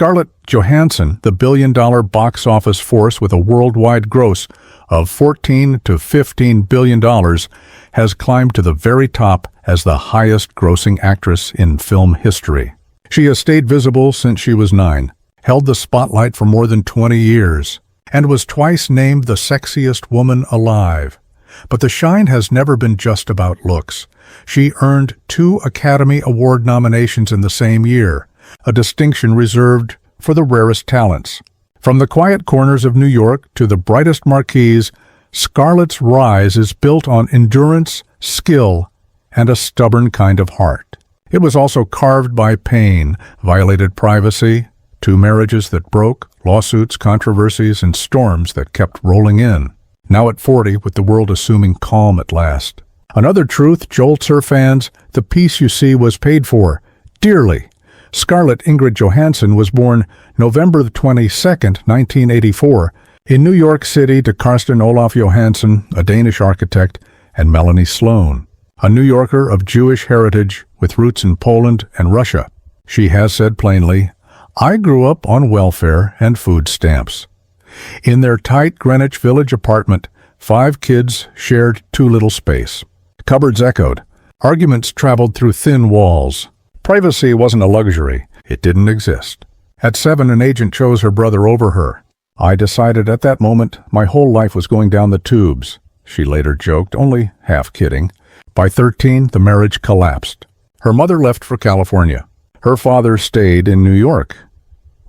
Scarlett Johansson, the billion-dollar box office force with a worldwide gross of $14 to $15 billion, has climbed to the very top as the highest-grossing actress in film history. She has stayed visible since she was 9, held the spotlight for more than 20 years, and was twice named the sexiest woman alive. But the shine has never been just about looks. She earned 2 Academy Award nominations in the same year, a distinction reserved for the rarest talents. From the quiet corners of New York to the brightest marquees, Scarlett's rise is built on endurance, skill, and a stubborn kind of heart. It was also carved by pain, violated privacy, 2 marriages that broke, lawsuits, controversies, and storms that kept rolling in. Now at 40, with the world assuming calm at last. Another truth jolts her fans: the piece you see was paid for, dearly. Scarlett Ingrid Johansson was born November 22, 1984, in New York City to Karsten Olaf Johansson, a Danish architect, and Melanie Sloan, a New Yorker of Jewish heritage with roots in Poland and Russia. She has said plainly, "I grew up on welfare and food stamps." In their tight Greenwich Village apartment, 5 kids shared too little space. Cupboards echoed. Arguments traveled through thin walls. Privacy wasn't a luxury. It didn't exist. At 7, an agent chose her brother over her. "I decided at that moment my whole life was going down the tubes," she later joked, only half kidding. By 13, the marriage collapsed. Her mother left for California. Her father stayed in New York.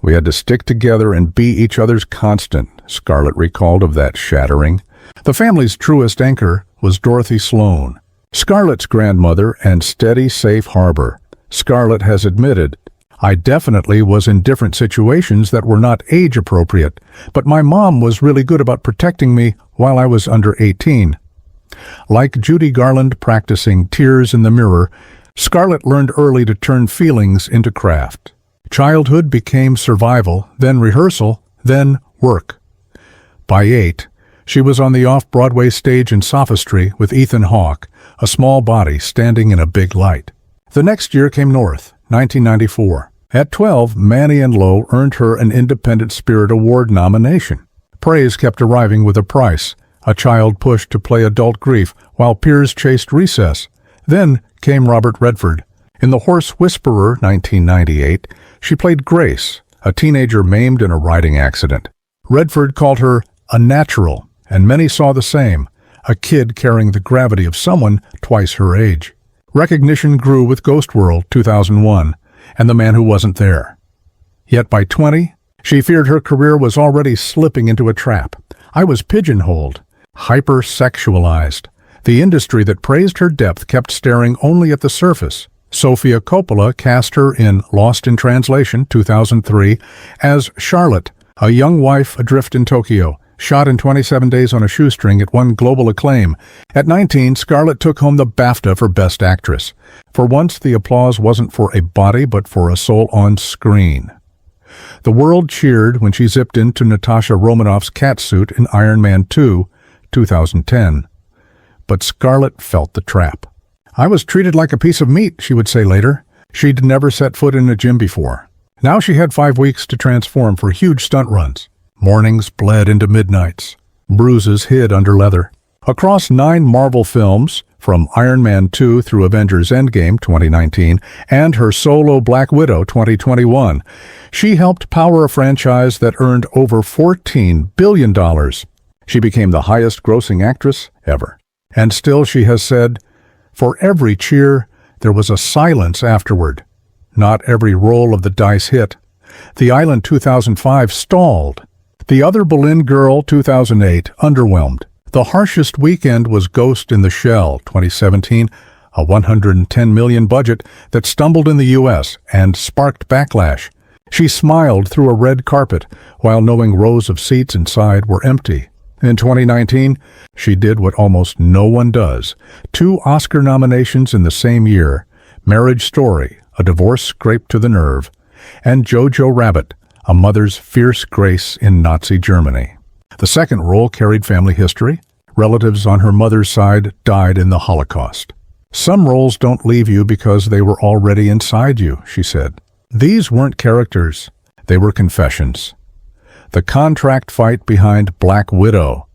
"We had to stick together and be each other's constant," Scarlett recalled of that shattering. The family's truest anchor was Dorothy Sloan, Scarlett's grandmother and steady safe harbor. Scarlett has admitted, "I definitely was in different situations that were not age-appropriate, but my mom was really good about protecting me while I was under 18. Like Judy Garland practicing tears in the mirror, Scarlett learned early to turn feelings into craft. Childhood became survival, then rehearsal, then work. By 8, she was on the off-Broadway stage in Sophistry with Ethan Hawke, a small body standing in a big light. The next year came North, 1994. At 12, Manny and Lowe earned her an Independent Spirit Award nomination. Praise kept arriving with a price. A child pushed to play adult grief while peers chased recess. Then came Robert Redford. In The Horse Whisperer, 1998, she played Grace, a teenager maimed in a riding accident. Redford called her a natural, and many saw the same, a kid carrying the gravity of someone twice her age. Recognition grew with Ghost World, 2001, and The Man Who Wasn't There. Yet by 20, she feared her career was already slipping into a trap. "I was pigeonholed, hyper-sexualized." The industry that praised her depth kept staring only at the surface. Sofia Coppola cast her in Lost in Translation, 2003, as Charlotte, a young wife adrift in Tokyo. Shot in 27 days on a shoestring, it won global acclaim. At 19, Scarlett took home the BAFTA for Best Actress. For once, the applause wasn't for a body, but for a soul on screen. The world cheered when she zipped into Natasha Romanoff's catsuit in Iron Man 2, 2010. But Scarlett felt the trap. "I was treated like a piece of meat," she would say later. She'd never set foot in a gym before. Now she had 5 weeks to transform for huge stunt runs. Mornings bled into midnights. Bruises hid under leather. Across 9 Marvel films, from Iron Man 2 through Avengers Endgame 2019 and her solo Black Widow 2021, she helped power a franchise that earned over $14 billion. She became the highest-grossing actress ever. And still, she has said, "For every cheer, there was a silence afterward. Not every roll of the dice hit. The Island 2005 stalled. The Other Boleyn Girl 2008 underwhelmed. The harshest weekend was Ghost in the Shell 2017, a $110 million budget that stumbled in the U.S. and sparked backlash. She smiled through a red carpet while knowing rows of seats inside were empty. In 2019, she did what almost no one does. 2 Oscar nominations in the same year: Marriage Story, a divorce scraped to the nerve, and Jojo Rabbit, a mother's fierce grace in Nazi Germany. The second role carried family history. Relatives on her mother's side died in the Holocaust. "Some roles don't leave you because they were already inside you," she said. These weren't characters. They were confessions. The contract fight behind Black Widow.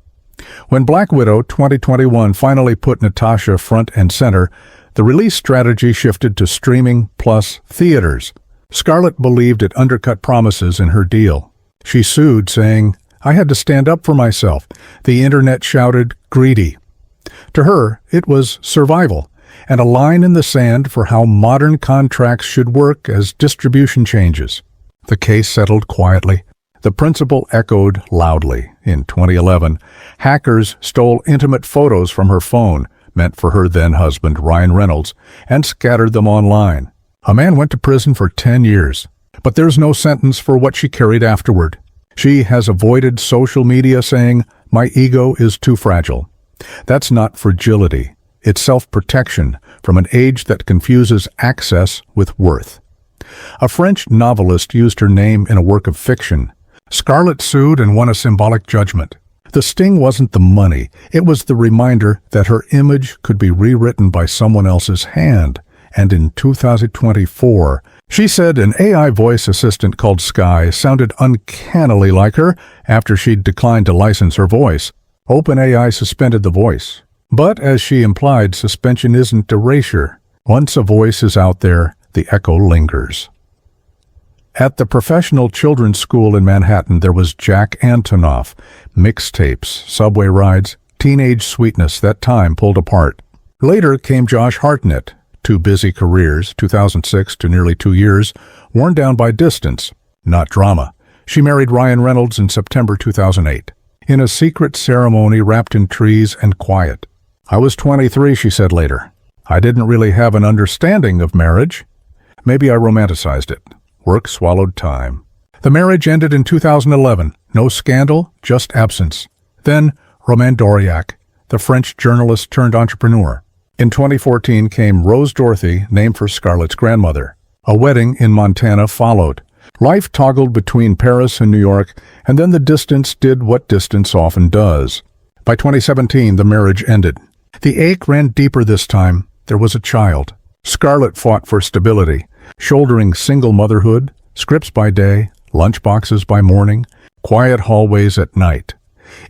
When Black Widow 2021 finally put Natasha front and center, the release strategy shifted to streaming plus theaters. Scarlett believed it undercut promises in her deal. She sued, saying, "I had to stand up for myself." The internet shouted, "Greedy." To her, it was survival, and a line in the sand for how modern contracts should work as distribution changes. The case settled quietly. The principal echoed loudly. In 2011, hackers stole intimate photos from her phone, meant for her then-husband Ryan Reynolds, and scattered them online. A man went to prison for 10 years, but there's no sentence for what she carried afterward. She has avoided social media, saying, "My ego is too fragile." That's not fragility. It's self-protection from an age that confuses access with worth. A French novelist used her name in a work of fiction. Scarlett sued and won a symbolic judgment. The sting wasn't the money, it was the reminder that her image could be rewritten by someone else's hand. And in 2024, she said an AI voice assistant called Sky sounded uncannily like her after she'd declined to license her voice. OpenAI suspended the voice. But as she implied, suspension isn't erasure. Once a voice is out there, the echo lingers. At the professional children's school in Manhattan, there was Jack Antonoff. Mixtapes, subway rides, teenage sweetness that time pulled apart. Later came Josh Hartnett. Two busy careers, 2006 to nearly 2 years, worn down by distance, not drama. She married Ryan Reynolds in September 2008. In a secret ceremony wrapped in trees and quiet. "I was 23, she said later. I didn't really have an understanding of marriage. Maybe I romanticized it. Work swallowed time." The marriage ended in 2011. No scandal, just absence. Then Romain Doriac, the French journalist turned entrepreneur. In 2014 came Rose Dorothy, named for Scarlett's grandmother. A wedding in Montana followed. Life toggled between Paris and New York, and then the distance did what distance often does. By 2017, the marriage ended. The ache ran deeper this time. There was a child. Scarlett fought for stability, shouldering single motherhood, scripts by day, lunchboxes by morning, quiet hallways at night.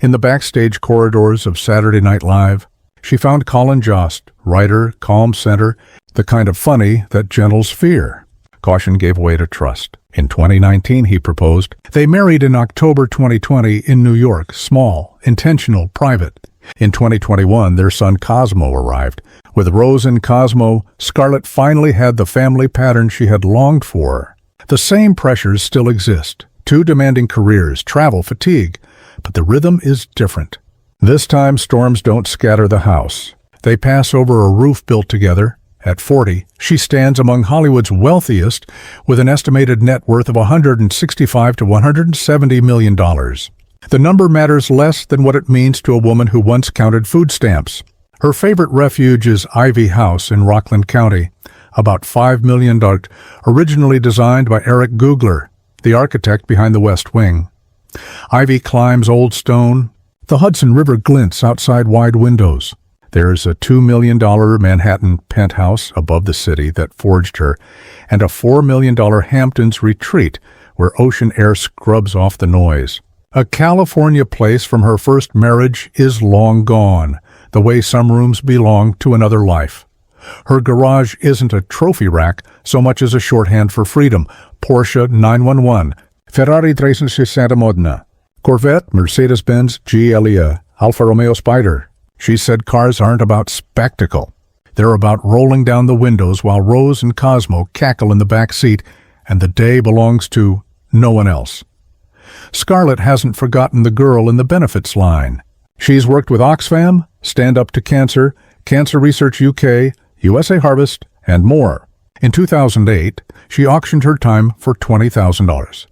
In the backstage corridors of Saturday Night Live, she found Colin Jost, writer, calm center, the kind of funny that gentles fear. Caution gave way to trust. In 2019, he proposed. They married in October 2020 in New York, small, intentional, private. In 2021, their son Cosmo arrived. With Rose and Cosmo, Scarlett finally had the family pattern she had longed for. The same pressures still exist. Two demanding careers, travel, fatigue. But the rhythm is different. This time, storms don't scatter the house. They pass over a roof built together. At 40, she stands among Hollywood's wealthiest with an estimated net worth of $165 to $170 million. The number matters less than what it means to a woman who once counted food stamps. Her favorite refuge is Ivy House in Rockland County, about $5 million, originally designed by Eric Googler, the architect behind the West Wing. Ivy climbs old stone. The Hudson River glints outside wide windows. There's a $2 million Manhattan penthouse above the city that forged her, and a $4 million Hamptons retreat where ocean air scrubs off the noise. A California place from her first marriage is long gone, the way some rooms belong to another life. Her garage isn't a trophy rack so much as a shorthand for freedom. Porsche 911, Ferrari 360 Modena, Corvette, Mercedes-Benz GLE, Alfa Romeo Spider. She said cars aren't about spectacle. They're about rolling down the windows while Rose and Cosmo cackle in the back seat, and the day belongs to no one else. Scarlett hasn't forgotten the girl in the benefits line. She's worked with Oxfam, Stand Up to Cancer, Cancer Research UK, USA Harvest, and more. In 2008, she auctioned her time for $20,000.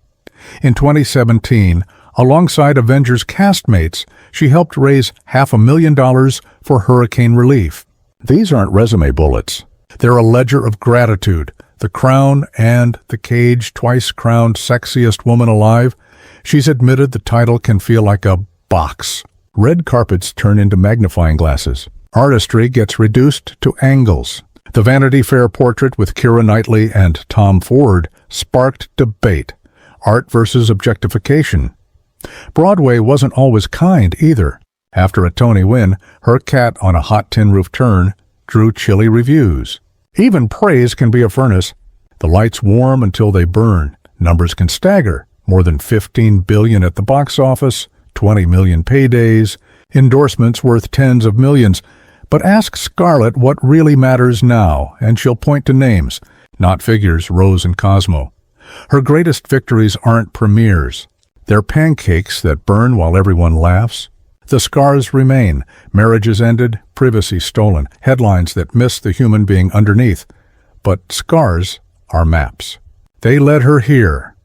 In 2017, alongside Avengers castmates, she helped raise $500,000 for hurricane relief. These aren't resume bullets. They're a ledger of gratitude. The Crown and The Cage twice crowned sexiest woman alive. She's admitted the title can feel like a box. Red carpets turn into magnifying glasses. Artistry gets reduced to angles. The Vanity Fair portrait with Keira Knightley and Tom Ford sparked debate. art versus objectification. Broadway wasn't always kind either. After a Tony win, Her Cat on a Hot Tin Roof Turn drew chilly reviews. Even praise can be a furnace. The lights warm until they burn. Numbers can stagger. More than $15 billion at the box office, 20 million paydays, endorsements worth tens of millions. But ask Scarlett what really matters now, and she'll point to names, not figures, Rose and Cosmo. Her greatest victories aren't premieres. They're pancakes that burn while everyone laughs. The scars remain, marriages ended, privacy stolen, headlines that miss the human being underneath. But scars are maps. They led her here.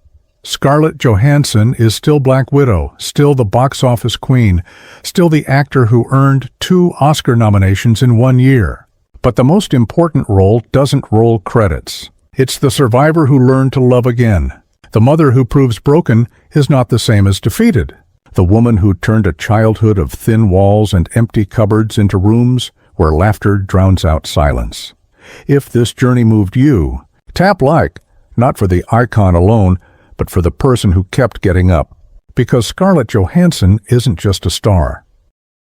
Scarlett Johansson is still Black Widow, still the box office queen, still the actor who earned 2 Oscar nominations in 1 year. But the most important role doesn't roll credits. It's the survivor who learned to love again. The mother who proves broken is not the same as defeated. The woman who turned a childhood of thin walls and empty cupboards into rooms where laughter drowns out silence. If this journey moved you, tap like, not for the icon alone, but for the person who kept getting up. Because Scarlett Johansson isn't just a star.